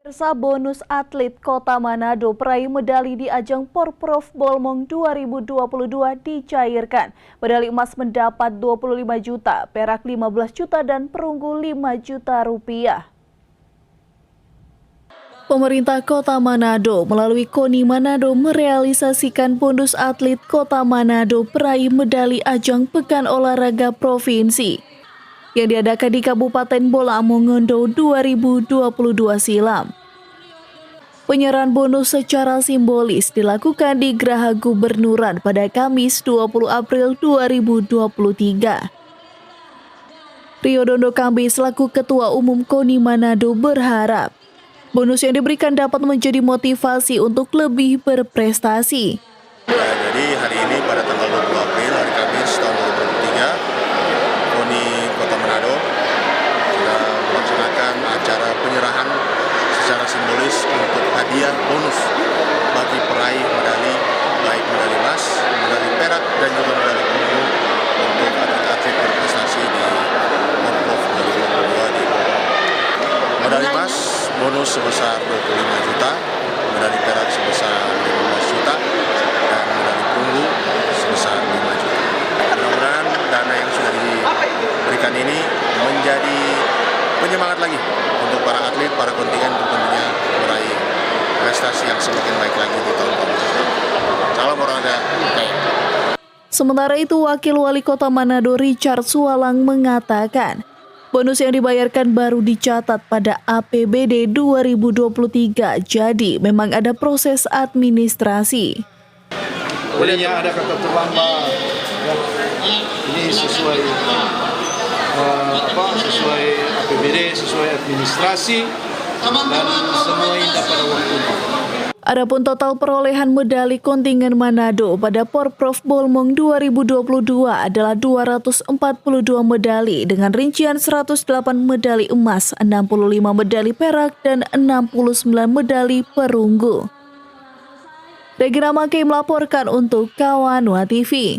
Pemirsa, bonus atlet Kota Manado peraih medali di ajang Porprov Bolmong 2022 dicairkan. Medali emas mendapat 25 juta, perak 15 juta dan perunggu 5 juta rupiah. Pemerintah Kota Manado melalui KONI Manado merealisasikan bonus atlet Kota Manado peraih medali ajang Pekan Olahraga Provinsi yang diadakan di Kabupaten Bola Mongondo 2022 silam. Penyerahan bonus secara simbolis dilakukan di Geraha Gubernuran pada Kamis 20 April 2023. Rio Dondo Kambe selaku Ketua Umum KONI Manado berharap bonus yang diberikan dapat menjadi motivasi untuk lebih berprestasi. Jadi hari ini pada tanggal 20 April, hari Kamis tahun 2023, KONI Kota Manado sudah melaksanakan acara penyerahan secara simbolis untuk hadiah bonus bagi peraih medali, baik medali emas, medali perak, dan juga medali perunggu untuk atlet berprestasi di Porprov 2022 di Bogor. Medali emas bonus sebesar 25 juta, medali perak sebesar 15 juta, dan medali perunggu sebesar 5 juta. Mudah-mudahan dana yang sudah diberikan ini menjadi penyemangat lagi untuk para atlet, para kontingen untuk tentunya meraih prestasi yang semakin baik lagi di tahun-tahun depan. Salam olahraga kaya. Sementara itu, Wakil Wali Kota Manado Richard Sualang mengatakan, bonus yang dibayarkan baru dicatat pada APBD 2023, jadi memang ada proses administrasi. Bolehnya ada kata terlambat, ya. Ini sesuai sesuai APBD, sesuai administrasi, dan semua indah pada waktunya. Adapun total perolehan medali kontingen Manado pada Porprov Bolmong 2022 adalah 242 medali dengan rincian 108 medali emas, 65 medali perak, dan 69 medali perunggu. Regina Mangkei melaporkan untuk Kawanua TV.